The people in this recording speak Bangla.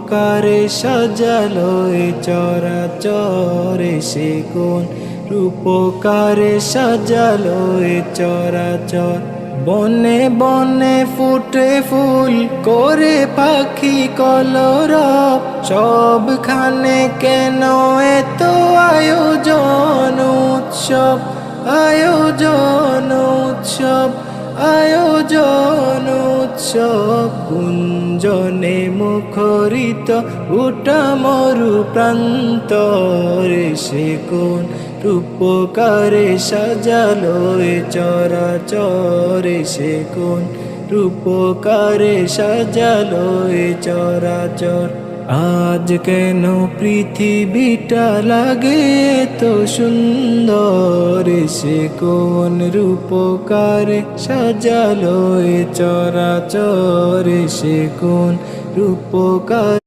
রূপকারে সাজালো এ চরাচর, সে কোন রূপকারে সাজালো এ চরাচর। বনে বনে ফুটে ফুল করে পাখি কলরব, সবখানে কেন এত আয়োজন উৎসব, আয়োজন উৎসব, আয়োজন উৎসব। গুঞ্জনে মুখরিত গোটা মরু প্রান্তরে, সে কোন রূপকারে সাজালো এ চরাচরে, সে কোন রূপকারে সাজালো এ চরাচর। আজ কেন পৃথিবীটা লাগে তো সুন্দর, সে কোন রূপকারে সাজালো এ চরাচর, সে কোন রূপকার।